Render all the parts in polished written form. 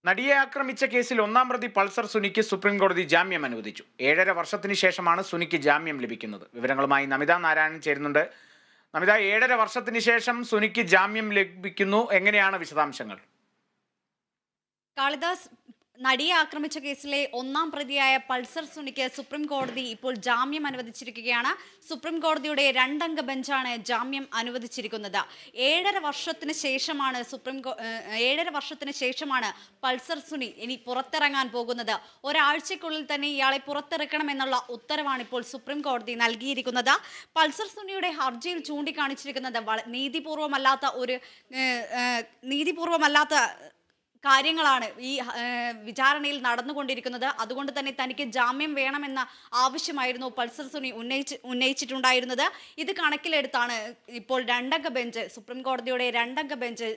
നടിയെ ആക്രമിച്ച കേസിൽ ഒന്നാം പ്രതി പൾസർ സുനിക്ക് സുപ്രീം കോടതി ജാമ്യം അനുവദിച്ചു. 7.5 വർഷത്തിന് ശേഷമാണ് സുനിക്ക് ജാമ്യം ലഭിക്കുന്നത്. വിവരങ്ങളുമായി നമിത നാരായണൻ ചേരുന്നുണ്ട്. നമിത, 7.5 വർഷത്തിന് ശേഷം സുനിക്ക് ജാമ്യം ലഭിക്കുന്നു. എങ്ങനെയാണ് വിശദാംശങ്ങൾ? കാളിദാസ്, നടിയെ ആക്രമിച്ച കേസിലെ ഒന്നാം പ്രതിയായ പൾസർ സുനിക്ക് സുപ്രീം കോടതി ഇപ്പോൾ ജാമ്യം അനുവദിച്ചിരിക്കുകയാണ്. സുപ്രീം കോടതിയുടെ 2 അംഗ ബെഞ്ചാണ് ജാമ്യം അനുവദിച്ചിരിക്കുന്നത്. 7.5 വർഷത്തിന് ശേഷമാണ് 7.5 വർഷത്തിന് ശേഷമാണ് പൾസർ സുനി ഇനി പുറത്തിറങ്ങാൻ പോകുന്നത്. ഒരാഴ്ചക്കുള്ളിൽ തന്നെ ഇയാളെ പുറത്തിറക്കണമെന്നുള്ള ഉത്തരവാണ് ഇപ്പോൾ സുപ്രീം കോടതി നൽകിയിരിക്കുന്നത്. പൾസർ സുനിയുടെ ഹർജിയിൽ ചൂണ്ടിക്കാണിച്ചിരിക്കുന്നത് നീതിപൂർവമല്ലാത്ത കാര്യങ്ങളാണ് ഈ വിചാരണയിൽ നടന്നുകൊണ്ടിരിക്കുന്നത്. അതുകൊണ്ട് തന്നെ തനിക്ക് ജാമ്യം വേണമെന്ന ആവശ്യമായിരുന്നു പൾസർ സുനി ഉന്നയിച്ചിട്ടുണ്ടായിരുന്നത്. ഇത് കണക്കിലെടുത്താണ് ഇപ്പോൾ 2 അംഗ ബെഞ്ച്, സുപ്രീം കോടതിയുടെ 2 അംഗ ബെഞ്ച്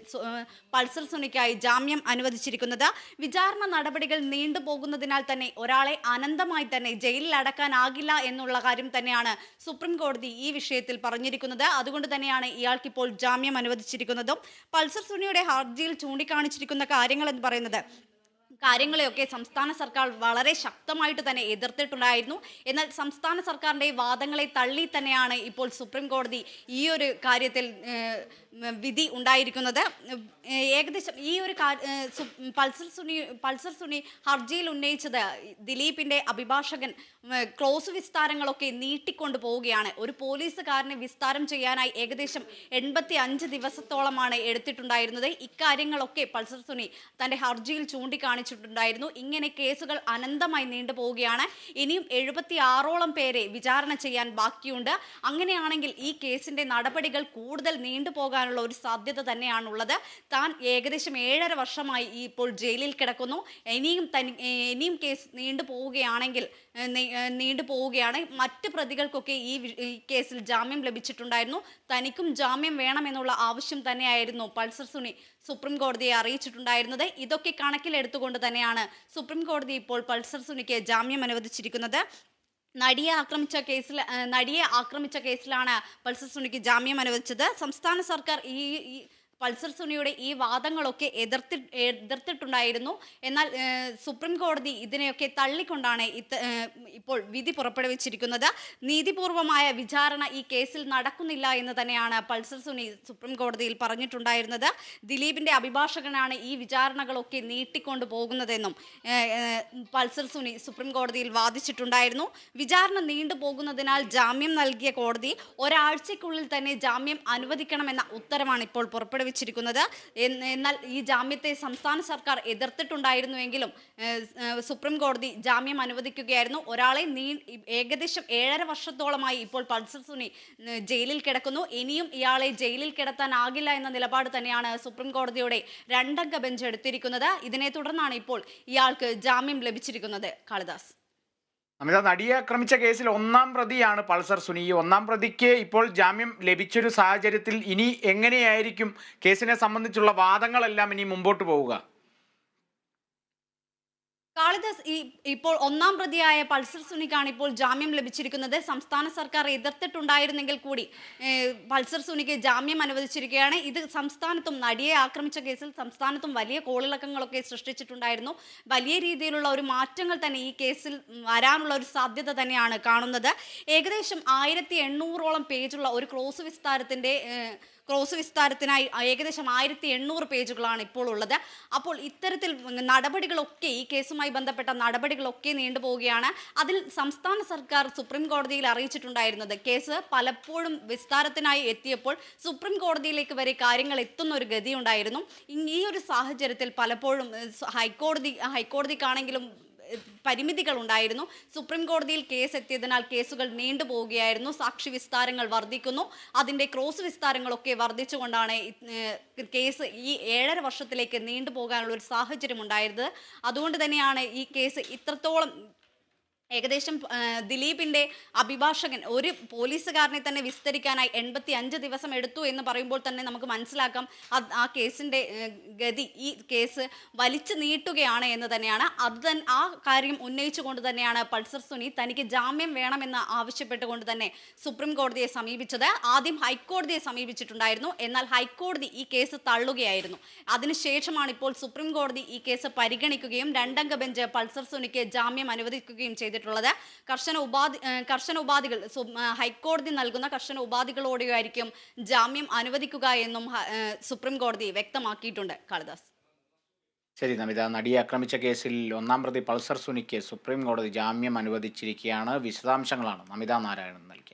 പൾസർ സുനിക്കായി ജാമ്യം അനുവദിച്ചിരിക്കുന്നത്. വിചാരണ നടപടികൾ നീണ്ടുപോകുന്നതിനാൽ തന്നെ ഒരാളെ അനന്തമായി തന്നെ ജയിലിൽ അടക്കാനാകില്ല എന്നുള്ള കാര്യം തന്നെയാണ് സുപ്രീം കോടതി ഈ വിഷയത്തിൽ പറഞ്ഞിരിക്കുന്നത്. അതുകൊണ്ട് തന്നെയാണ് ഇയാൾക്കിപ്പോൾ ജാമ്യം അനുവദിച്ചിരിക്കുന്നതും. പൾസർ സുനിയുടെ ഹർജിയിൽ ചൂണ്ടിക്കാണിച്ചിരിക്കുന്ന കാര്യങ്ങൾ എന്ന് പറയുന്നത് കാര്യങ്ങളെയൊക്കെ സംസ്ഥാന സർക്കാർ വളരെ ശക്തമായിട്ട് തന്നെ എതിർത്തിട്ടുണ്ടായിരുന്നു. എന്നാൽ സംസ്ഥാന സർക്കാരിൻ്റെ വാദങ്ങളെ തള്ളി തന്നെയാണ് ഇപ്പോൾ സുപ്രീം കോടതി ഈ ഒരു കാര്യത്തിൽ വിധി ഉണ്ടായിരിക്കുന്നത്. ഏകദേശം ഈ ഒരു പൾസർ സുനി ഹർജിയിൽ ഉന്നയിച്ചത് ദിലീപിൻ്റെ അഭിഭാഷകൻ ക്ലോസ് വിസ്താരങ്ങളൊക്കെ നീട്ടിക്കൊണ്ടു പോവുകയാണ്. ഒരു പോലീസുകാരനെ വിസ്താരം ചെയ്യാനായി ഏകദേശം 85 ദിവസത്തോളമാണ് എടുത്തിട്ടുണ്ടായിരുന്നത്. ഇക്കാര്യങ്ങളൊക്കെ പൾസർ സുനി തൻ്റെ ഹർജിയിൽ ചൂണ്ടിക്കാണിച്ചിട്ടുണ്ടായിരുന്നു. ഇങ്ങനെ കേസുകൾ അനന്തമായി നീണ്ടുപോവുകയാണ്. ഇനിയും 76ഓളം പേരെ വിചാരണ ചെയ്യാൻ ബാക്കിയുണ്ട്. അങ്ങനെയാണെങ്കിൽ ഈ കേസിൻ്റെ നടപടികൾ കൂടുതൽ നീണ്ടുപോകാനുള്ള ഒരു സാധ്യത തന്നെയാണുള്ളത്. താൻ ഏകദേശം 7.5 വർഷമായി ഇപ്പോൾ ജയിലിൽ കിടക്കുന്നു. ഇനിയും കേസ് നീണ്ടുപോവുകയാണ്. മറ്റ് പ്രതികൾക്കൊക്കെ ഈ കേസിൽ ജാമ്യം ലഭിച്ചിട്ടുണ്ടായിരുന്നു. തനിക്കും ജാമ്യം വേണമെന്നുള്ള ആവശ്യം തന്നെയായിരുന്നു പൾസർ സുനി സുപ്രീം കോടതിയെ അറിയിച്ചിട്ടുണ്ടായിരുന്നത്. ഇതൊക്കെ കണക്കിലെടുത്തുകൊണ്ട് തന്നെയാണ് സുപ്രീം കോടതി ഇപ്പോൾ പൾസർ സുനിക്ക് ജാമ്യം അനുവദിച്ചിരിക്കുന്നത്. നടിയെ ആക്രമിച്ച കേസിലാണ് പൾസർ സുനിക്ക് ജാമ്യം അനുവദിച്ചത്. സംസ്ഥാന സർക്കാർ ഈ പൾസർ സുനിയുടെ ഈ വാദങ്ങളൊക്കെ എതിർത്തിട്ടുണ്ടായിരുന്നു. എന്നാൽ സുപ്രീം കോടതി ഇതിനെയൊക്കെ തള്ളിക്കൊണ്ടാണ് ഇപ്പോൾ വിധി പുറപ്പെടുവിച്ചിരിക്കുന്നത്. നീതിപൂർവമായ വിചാരണ ഈ കേസിൽ നടക്കുന്നില്ല എന്ന് തന്നെയാണ് പൾസർ സുനി സുപ്രീം കോടതിയിൽ പറഞ്ഞിട്ടുണ്ടായിരുന്നത്. ദിലീപിൻ്റെ അഭിഭാഷകനാണ് ഈ വിചാരണകളൊക്കെ നീട്ടിക്കൊണ്ടു പോകുന്നതെന്നും പൾസർ സുനി സുപ്രീം കോടതിയിൽ വാദിച്ചിട്ടുണ്ടായിരുന്നു. വിചാരണ നീണ്ടുപോകുന്നതിനാൽ ജാമ്യം നൽകിയ കോടതി ഒരാഴ്ചയ്ക്കുള്ളിൽ തന്നെ ജാമ്യം അനുവദിക്കണമെന്ന ഉത്തരവാണ് ഇപ്പോൾ പുറപ്പെടുവിച്ചിരിക്കുന്നത്. എന്നാൽ ഈ ജാമ്യത്തെ സംസ്ഥാന സർക്കാർ എതിർത്തിട്ടുണ്ടായിരുന്നുവെങ്കിലും സുപ്രീം കോടതി ജാമ്യം അനുവദിക്കുകയായിരുന്നു. ഒരാളെ ഏകദേശം 7.5 വർഷത്തോളമായി ഇപ്പോൾ പൾസർ സുനി ജയിലിൽ കിടക്കുന്നു. ഇനിയും ഇയാളെ ജയിലിൽ കിടത്താനാകില്ല എന്ന നിലപാട് തന്നെയാണ് സുപ്രീം കോടതിയുടെ 2 അംഗ ബെഞ്ച് എടുത്തിരിക്കുന്നത്. ഇതിനെ തുടർന്നാണ് ഇപ്പോൾ ഇയാൾക്ക് ജാമ്യം ലഭിച്ചിരിക്കുന്നത്. കാളിദാസ്, നമിത, നടിയെ ആക്രമിച്ച കേസിൽ ഒന്നാം പ്രതിയാണ് പൾസർ സുനി. ഈ ഒന്നാം പ്രതിക്ക് ഇപ്പോൾ ജാമ്യം ലഭിച്ചൊരു സാഹചര്യത്തിൽ ഇനി എങ്ങനെയായിരിക്കും കേസിനെ സംബന്ധിച്ചുള്ള വാദങ്ങളെല്ലാം ഇനി മുമ്പോട്ട് പോവുക? കാളിദാസ്, ഇപ്പോൾ ഒന്നാം പ്രതിയായ പൾസർ സുനിക്കാണ് ഇപ്പോൾ ജാമ്യം ലഭിച്ചിരിക്കുന്നത്. സംസ്ഥാന സർക്കാർ എതിർത്തിട്ടുണ്ടായിരുന്നെങ്കിൽ കൂടി പൾസർ സുനിക്ക് ജാമ്യം അനുവദിച്ചിരിക്കുകയാണ്. ഇത് സംസ്ഥാനത്തും നടിയെ ആക്രമിച്ച കേസിൽ സംസ്ഥാനത്തും വലിയ കോളിളക്കങ്ങളൊക്കെ സൃഷ്ടിച്ചിട്ടുണ്ടായിരുന്നു. വലിയ രീതിയിലുള്ള ഒരു മാറ്റങ്ങൾ തന്നെ ഈ കേസിൽ വരാനുള്ള ഒരു സാധ്യത തന്നെയാണ് കാണുന്നത്. ഏകദേശം 1800ഓളം പേജുള്ള ഒരു ക്രോസ് വിസ്താരത്തിനായി ഏകദേശം 1800 പേജുകളാണ് ഇപ്പോൾ ഉള്ളത്. അപ്പോൾ ഇത്തരത്തിൽ നടപടികളൊക്കെ, ഈ കേസുമായി ബന്ധപ്പെട്ട നടപടികളൊക്കെ നീണ്ടുപോവുകയാണ്. അതിൽ സംസ്ഥാന സർക്കാർ സുപ്രീം കോടതിയിൽ അറിയിച്ചിട്ടുണ്ടായിരുന്നത് കേസ് പലപ്പോഴും വിസ്താരത്തിനായി എത്തിയപ്പോൾ സുപ്രീം കോടതിയിലേക്ക് വരെ കാര്യങ്ങൾ എത്തുന്ന ഒരു ഗതിയുണ്ടായിരുന്നു. ഈ ഒരു സാഹചര്യത്തിൽ പലപ്പോഴും ഹൈക്കോടതിക്കാണെങ്കിലും പരിമിതികൾ ഉണ്ടായിരുന്നു. സുപ്രീം കോടതിയിൽ കേസ് എത്തിയതിനാൽ കേസുകൾ നീണ്ടുപോവുകയായിരുന്നു. സാക്ഷി വിസ്താരങ്ങൾ വർദ്ധിക്കുന്നു. അതിൻ്റെ ക്രോസ് വിസ്താരങ്ങളൊക്കെ വർദ്ധിച്ചുകൊണ്ടാണ് കേസ് ഈ 7.5 വർഷത്തിലേക്ക് നീണ്ടുപോകാനുള്ള ഒരു സാഹചര്യം ഉണ്ടായത്. അതുകൊണ്ട് തന്നെയാണ് ഈ കേസ് ഇത്രത്തോളം ഏകദേശം ദിലീപിന്റെ അഭിഭാഷകൻ ഒരു പോലീസുകാരനെ തന്നെ വിസ്തരിക്കാനായി 85 ദിവസം എടുത്തു എന്ന് പറയുമ്പോൾ തന്നെ നമുക്ക് മനസ്സിലാക്കാം ആ കേസിന്റെ ഗതി, ഈ കേസ് വലിച്ചു നീട്ടുകയാണ് എന്ന് തന്നെയാണ്. ആ കാര്യം ഉന്നയിച്ചുകൊണ്ട് തന്നെയാണ് പൾസർ സുനി തനിക്ക് ജാമ്യം വേണമെന്ന് ആവശ്യപ്പെട്ടുകൊണ്ട് തന്നെ സുപ്രീം കോടതിയെ സമീപിച്ചത്. ആദ്യം ഹൈക്കോടതിയെ സമീപിച്ചിട്ടുണ്ടായിരുന്നു, എന്നാൽ ഹൈക്കോടതി ഈ കേസ് തള്ളുകയായിരുന്നു. അതിനുശേഷമാണ് ഇപ്പോൾ സുപ്രീം കോടതി ഈ കേസ് പരിഗണിക്കുകയും 2 അംഗ ബെഞ്ച് പൾസർ സുനിക്ക് ജാമ്യം അനുവദിക്കുകയും ചെയ്തിട്ടുള്ളത്. കർശന ഉപാധികൾ ഹൈക്കോടതി നൽകുന്ന കർശന ഉപാധികളോടെയായിരിക്കും ജാമ്യം അനുവദിക്കുക എന്നും സുപ്രീം കോടതി വ്യക്തമാക്കിയിട്ടുണ്ട്. കാളിദാസ്. ശരി നമിത, നടിയെ ആക്രമിച്ച കേസിൽ 1-ാം പ്രതി പൾസർ സുനിക്ക് സുപ്രീം കോടതി ജാമ്യം അനുവദിച്ചിരിക്കുകയാണ്. വിശദാംശങ്ങളാണ് നമിത നാരായണൻ നൽകി.